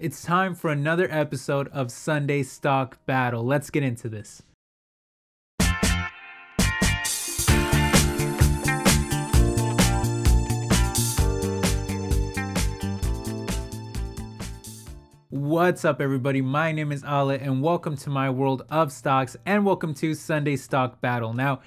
It's time for another episode of Sunday Stock Battle. Let's get into this. What's up, everybody? My name is Ale and welcome to my world of stocks and welcome to Sunday Stock Battle. Now,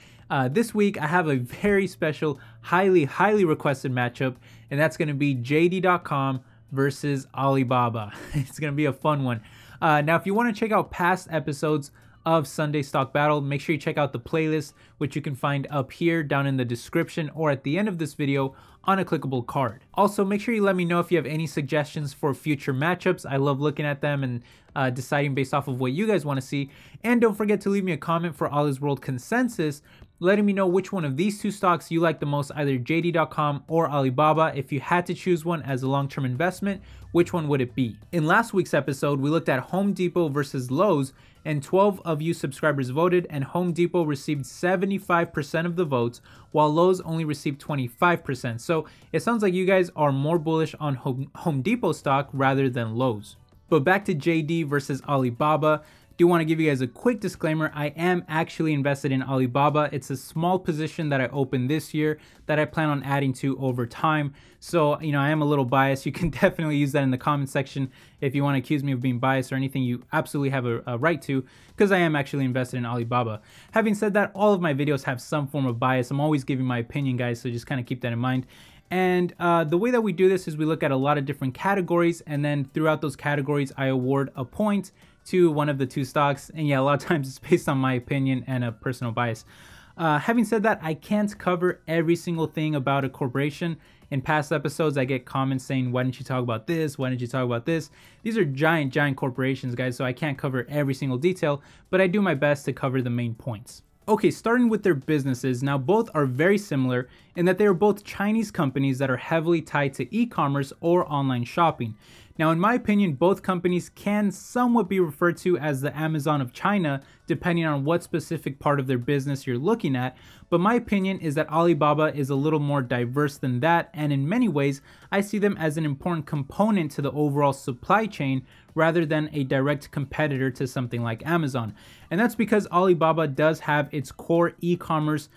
this week I have a very special, highly requested matchup, and that's going to be JD.com versus Alibaba. It's going to be a fun one. Now, if you want to check out past episodes of Sunday Stock Battle, make sure you check out the playlist, which you can find up here down in the description or at the end of this video on a clickable card. Also, make sure you let me know if you have any suggestions for future matchups. I love looking at them and deciding based off of what you guys want to see. And don't forget to leave me a comment for Ali's World Consensus, letting me know which one of these two stocks you like the most, either JD.com or Alibaba. If you had to choose one as a long-term investment, which one would it be? In last week's episode, we looked at Home Depot versus Lowe's, and 12 of you subscribers voted, and Home Depot received 75% of the votes, while Lowe's only received 25%. So it sounds like you guys are more bullish on Home Depot stock rather than Lowe's. But back to JD versus Alibaba. Do want to give you guys a quick disclaimer. I am actually invested in Alibaba. It's a small position that I opened this year that I plan on adding to over time. So, I am a little biased. You can definitely use that in the comment section if you want to accuse me of being biased or anything. You absolutely have a right to, because I am actually invested in Alibaba. Having said that, all of my videos have some form of bias. I'm always giving my opinion, guys, so just kind of keep that in mind. And the way that we do this is we look at a lot of different categories, and then throughout those categories, I award a point to one of the two stocks. And yeah, a lot of times it's based on my opinion and a personal bias. Having said that, I can't cover every single thing about a corporation. In past episodes, I get comments saying, why didn't you talk about this? Why didn't you talk about this? These are giant corporations, guys, so I can't cover every single detail, but I do my best to cover the main points. Okay, starting with their businesses. Now, both are very similar in that they are both Chinese companies that are heavily tied to e-commerce or online shopping. Now, in my opinion, both companies can somewhat be referred to as the Amazon of China, depending on what specific part of their business you're looking at. But my opinion is that Alibaba is a little more diverse than that, and in many ways, I see them as an important component to the overall supply chain rather than a direct competitor to something like Amazon. And that's because Alibaba does have its core e-commerce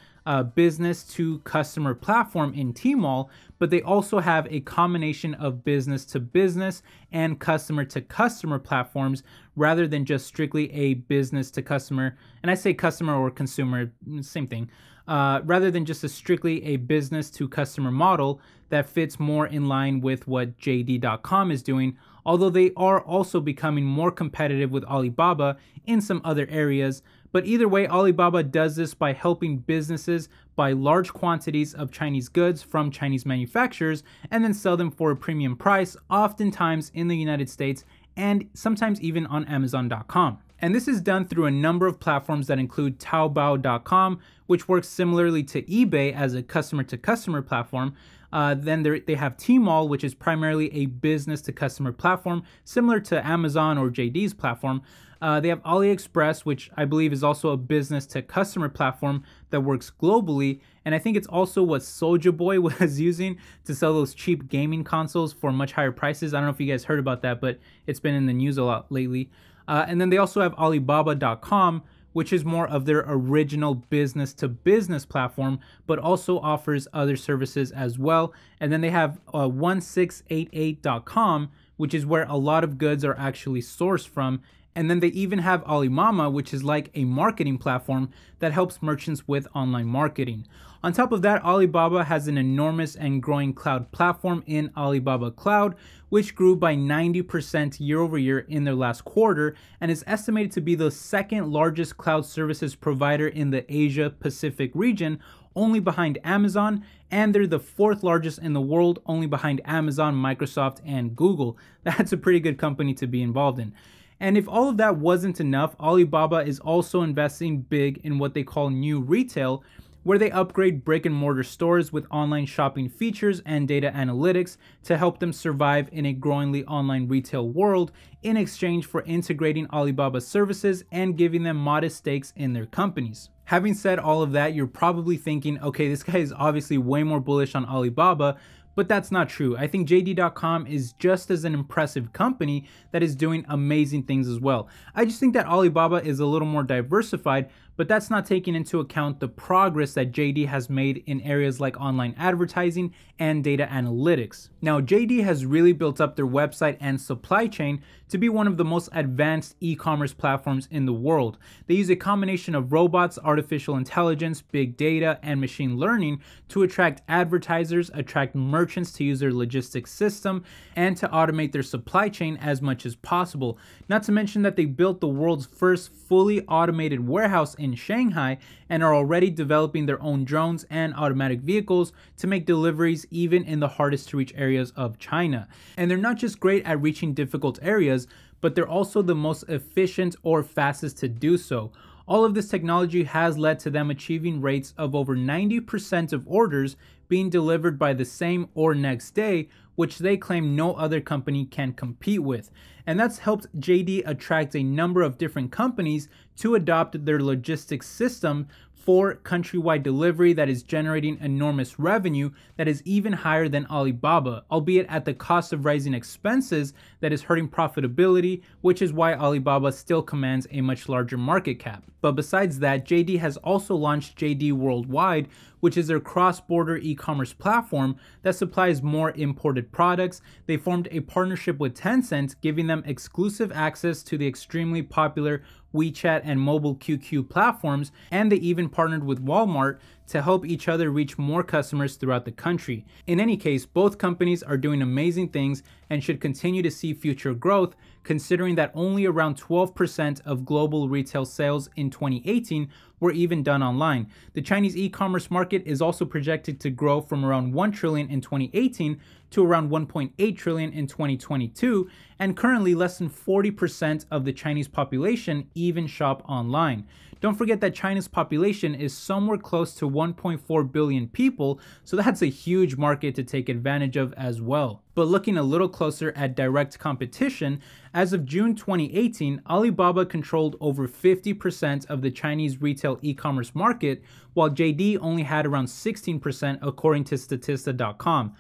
business to customer platform in Tmall, but they also have a combination of business to business and customer to customer platforms rather than just strictly a business to customer. And I say customer or consumer, same thing. Rather than just strictly a business to customer model that fits more in line with what JD.com is doing, although they are also becoming more competitive with Alibaba in some other areas. But either way, Alibaba does this by helping businesses buy large quantities of Chinese goods from Chinese manufacturers and then sell them for a premium price, oftentimes in the United States and sometimes even on Amazon.com. And this is done through a number of platforms that include Taobao.com, which works similarly to eBay as a customer-to-customer platform. Then they have Tmall, which is primarily a business-to-customer platform, similar to Amazon or JD's platform. They have AliExpress, which I believe is also a business-to-customer platform that works globally. And I think it's also what Soulja Boy was using to sell those cheap gaming consoles for much higher prices. I don't know if you guys heard about that, but it's been in the news a lot lately. And then they also have Alibaba.com, which is more of their original business-to-business platform, but also offers other services as well. And then they have 1688.com, which is where a lot of goods are actually sourced from. And then they even have Alimama, which is like a marketing platform that helps merchants with online marketing. On top of that, Alibaba has an enormous and growing cloud platform in Alibaba Cloud, which grew by 90% year over year in their last quarter and is estimated to be the second largest cloud services provider in the Asia Pacific region, only behind Amazon, and they're the fourth largest in the world, only behind Amazon, Microsoft, and Google. That's a pretty good company to be involved in. And if all of that wasn't enough, Alibaba is also investing big in what they call new retail, where they upgrade brick and mortar stores with online shopping features and data analytics to help them survive in a growingly online retail world in exchange for integrating Alibaba services and giving them modest stakes in their companies. Having said all of that, you're probably thinking, okay, this guy is obviously way more bullish on Alibaba, But that's not true. I think JD.com is just as an impressive company that is doing amazing things as well. I just think that Alibaba is a little more diversified, but that's not taking into account the progress that JD has made in areas like online advertising and data analytics. Now, JD has really built up their website and supply chain to be one of the most advanced e-commerce platforms in the world. They use a combination of robots, artificial intelligence, big data, and machine learning to attract advertisers, attract merchants to use their logistics system, and to automate their supply chain as much as possible. Not to mention that they built the world's first fully automated warehouse in Shanghai and are already developing their own drones and automatic vehicles to make deliveries even in the hardest to reach areas of China. And they're not just great at reaching difficult areas, but they're also the most efficient or fastest to do so. All of this technology has led to them achieving rates of over 90% of orders being delivered by the same or next day, which they claim no other company can compete with. And that's helped JD attract a number of different companies to adopt their logistics system for countrywide delivery that is generating enormous revenue that is even higher than Alibaba, albeit at the cost of rising expenses that is hurting profitability, which is why Alibaba still commands a much larger market cap. But besides that, JD has also launched JD Worldwide, which is their cross-border e-commerce platform that supplies more imported products. They formed a partnership with Tencent, giving them exclusive access to the extremely popular WeChat and mobile QQ platforms, and they even partnered with Walmart to help each other reach more customers throughout the country. In any case, both companies are doing amazing things and should continue to see future growth, considering that only around 12% of global retail sales in 2018 were even done online. The Chinese e-commerce market is also projected to grow from around 1 trillion in 2018 to around 1.8 trillion in 2022, and currently less than 40% of the Chinese population even shop online. Don't forget that China's population is somewhere close to 1.4 billion people, so that's a huge market to take advantage of as well. But looking a little closer at direct competition, as of June 2018, Alibaba controlled over 50% of the Chinese retail e-commerce market, while JD only had around 16% according to Statista.com.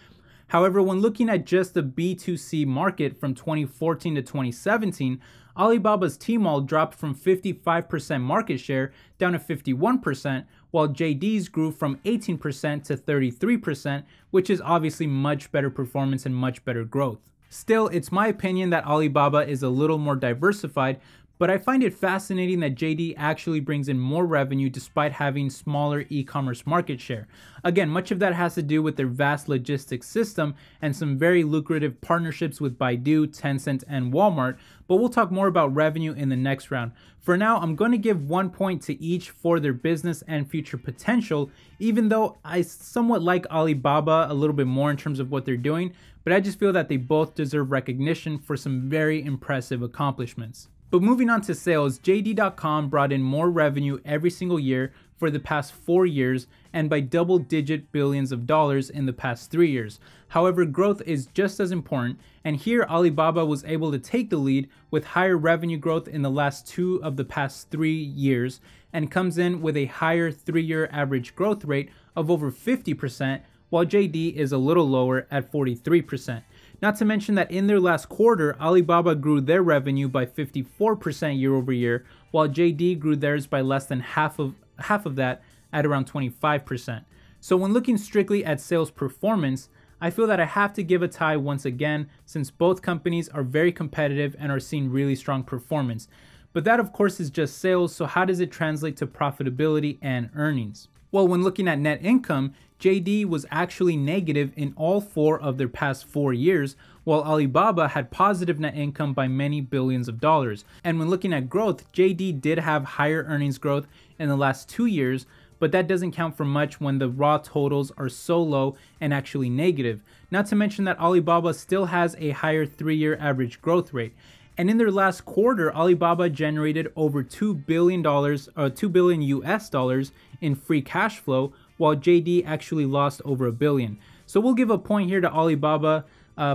However, when looking at just the B2C market from 2014 to 2017, Alibaba's Tmall dropped from 55% market share down to 51%, while JD's grew from 18% to 33%, which is obviously much better performance and much better growth. Still, it's my opinion that Alibaba is a little more diversified, but I find it fascinating that JD actually brings in more revenue despite having smaller e-commerce market share. Again, much of that has to do with their vast logistics system and some very lucrative partnerships with Baidu, Tencent, and Walmart, but we'll talk more about revenue in the next round. For now, I'm going to give 1 point to each for their business and future potential, even though I somewhat like Alibaba a little bit more in terms of what they're doing, but I just feel that they both deserve recognition for some very impressive accomplishments. But moving on to sales, JD.com brought in more revenue every single year for the past 4 years and by double-digit billions of dollars in the past 3 years. However, growth is just as important, and here Alibaba was able to take the lead with higher revenue growth in the last 2 of the past 3 years and comes in with a higher 3-year average growth rate of over 50%, while JD is a little lower at 43%. Not to mention that in their last quarter, Alibaba grew their revenue by 54% year over year, while JD grew theirs by less than half of that at around 25%. So when looking strictly at sales performance, I feel that I have to give a tie once again, since both companies are very competitive and are seeing really strong performance. But that of course is just sales, so how does it translate to profitability and earnings? Well, when looking at net income, JD was actually negative in all 4 of their past 4 years, while Alibaba had positive net income by many billions of dollars. And when looking at growth, JD did have higher earnings growth in the last 2 years, but that doesn't count for much when the raw totals are so low and actually negative. Not to mention that Alibaba still has a higher 3-year average growth rate. And in their last quarter, Alibaba generated over $2 billion US dollars in free cash flow, while JD actually lost over $1 billion. So we'll give a point here to Alibaba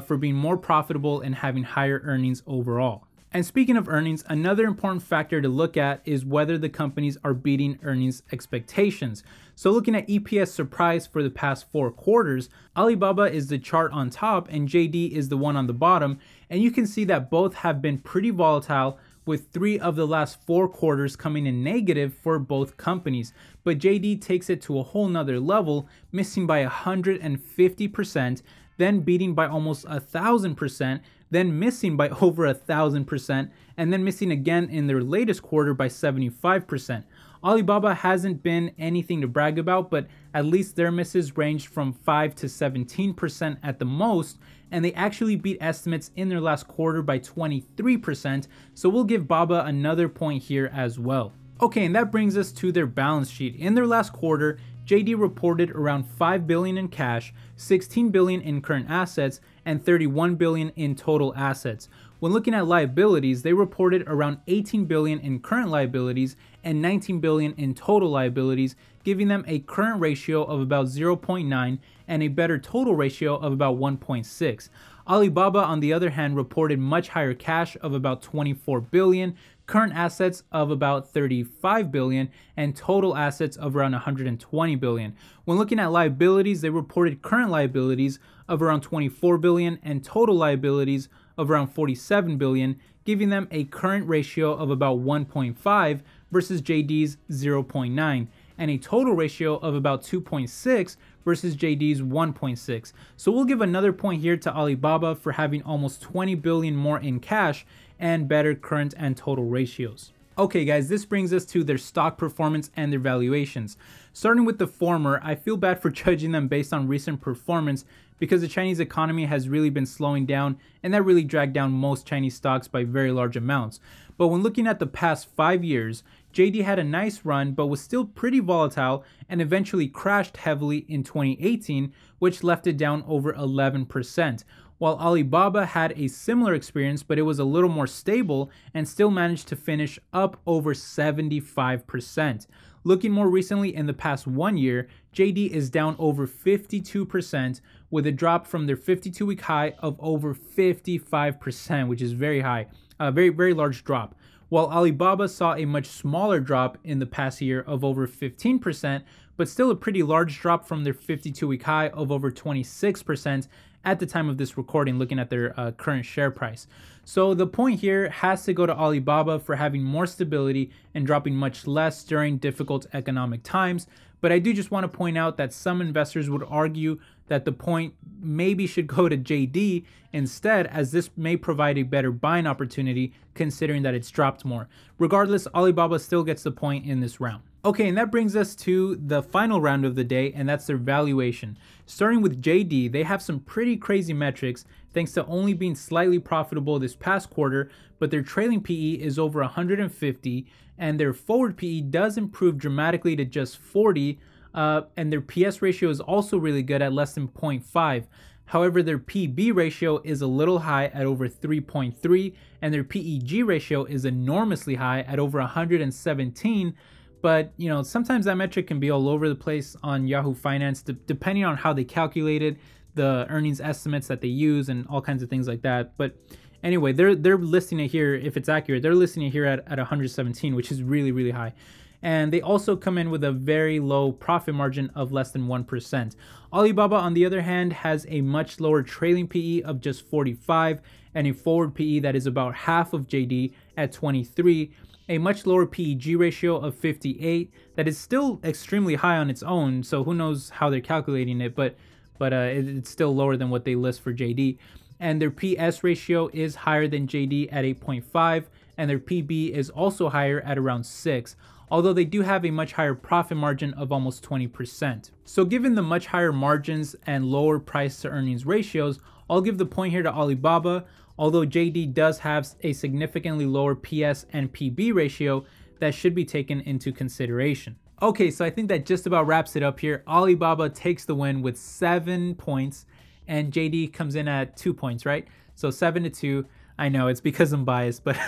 for being more profitable and having higher earnings overall. And speaking of earnings, another important factor to look at is whether the companies are beating earnings expectations. So looking at EPS surprise for the past 4 quarters, Alibaba is the chart on top and JD is the one on the bottom. And you can see that both have been pretty volatile, with 3 of the last 4 quarters coming in negative for both companies. But JD takes it to a whole nother level, missing by 150%, then beating by almost 1,000%, then missing by over 1,000%, and then missing again in their latest quarter by 75%. Alibaba hasn't been anything to brag about, but at least their misses ranged from 5 to 17% at the most, and they actually beat estimates in their last quarter by 23%, so we'll give Baba another point here as well. Okay, and that brings us to their balance sheet. In their last quarter, JD reported around $5 billion in cash, $16 billion in current assets, and $31 billion in total assets. When looking at liabilities, they reported around $18 billion in current liabilities and $19 billion in total liabilities, giving them a current ratio of about 0.9 and a better total ratio of about 1.6. Alibaba, on the other hand, reported much higher cash of about $24 billion, current assets of about $35 billion, and total assets of around $120 billion. When looking at liabilities, they reported current liabilities of around $24 billion and total liabilities of around $47 billion, giving them a current ratio of about 1.5 versus JD's 0.9, and a total ratio of about 2.6 versus JD's 1.6. So we'll give another point here to Alibaba for having almost 20 billion more in cash and better current and total ratios. Okay guys, this brings us to their stock performance and their valuations. Starting with the former, I feel bad for judging them based on recent performance because the Chinese economy has really been slowing down, and that really dragged down most Chinese stocks by very large amounts. But when looking at the past 5 years, JD had a nice run but was still pretty volatile and eventually crashed heavily in 2018, which left it down over 11%. While Alibaba had a similar experience, but it was a little more stable and still managed to finish up over 75%. Looking more recently in the past 1 year, JD is down over 52% with a drop from their 52-week high of over 55%, which is very high, a very large drop. While Alibaba saw a much smaller drop in the past year of over 15%, but still a pretty large drop from their 52-week high of over 26% at the time of this recording, looking at their current share price. So the point here has to go to Alibaba for having more stability and dropping much less during difficult economic times. But I do just want to point out that some investors would argue that the point maybe should go to JD instead, as this may provide a better buying opportunity considering that it's dropped more. Regardless, Alibaba still gets the point in this round. Okay, and that brings us to the final round of the day, and that's their valuation. Starting with JD, they have some pretty crazy metrics thanks to only being slightly profitable this past quarter, but their trailing PE is over 150, and their forward PE does improve dramatically to just 40, and their PS ratio is also really good at less than 0.5. However, their PB ratio is a little high at over 3.3, and their PEG ratio is enormously high at over 117. But, you know, sometimes that metric can be all over the place on Yahoo Finance, depending on how they calculated the earnings estimates that they use and all kinds of things like that. But anyway, they're listing it here, if it's accurate, they're listing it here at 117, which is really high. And they also come in with a very low profit margin of less than 1%. Alibaba, on the other hand, has a much lower trailing PE of just 45 and a forward PE that is about half of JD at 23. A much lower PEG ratio of 58 that is still extremely high on its own, so who knows how they're calculating it, but it's still lower than what they list for JD. And their PS ratio is higher than JD at 8.5, and their PB is also higher at around 6, although they do have a much higher profit margin of almost 20%. So given the much higher margins and lower price to earnings ratios, I'll give the point here to Alibaba, although JD does have a significantly lower PS and PB ratio that should be taken into consideration. Okay, so I think that just about wraps it up here. Alibaba takes the win with 7 points, and JD comes in at 2 points, right? So 7-2. I know it's because I'm biased, but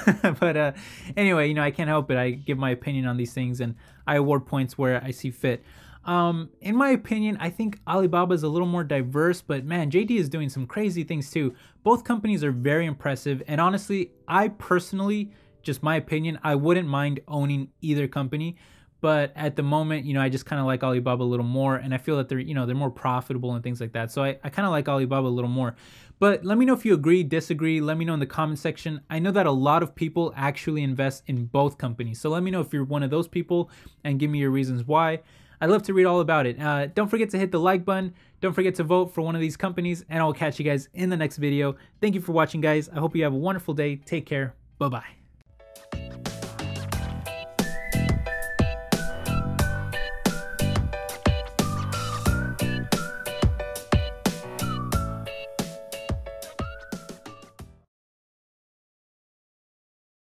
anyway, you know, I can't help it. I give my opinion on these things, and I award points where I see fit. In my opinion, I think Alibaba is a little more diverse, but man, JD is doing some crazy things too. Both companies are very impressive, and honestly, I personally, just my opinion, I wouldn't mind owning either company. But at the moment, I just kind of like Alibaba a little more, and I feel that they're more profitable and things like that. So I kind of like Alibaba a little more. But let me know if you agree, disagree. Let me know in the comment section. I know that a lot of people actually invest in both companies. So let me know if you're one of those people and give me your reasons why. I'd love to read all about it. Don't forget to hit the like button. Don't forget to vote for one of these companies, and I'll catch you guys in the next video. Thank you for watching, guys. I hope you have a wonderful day. Take care. Bye-bye.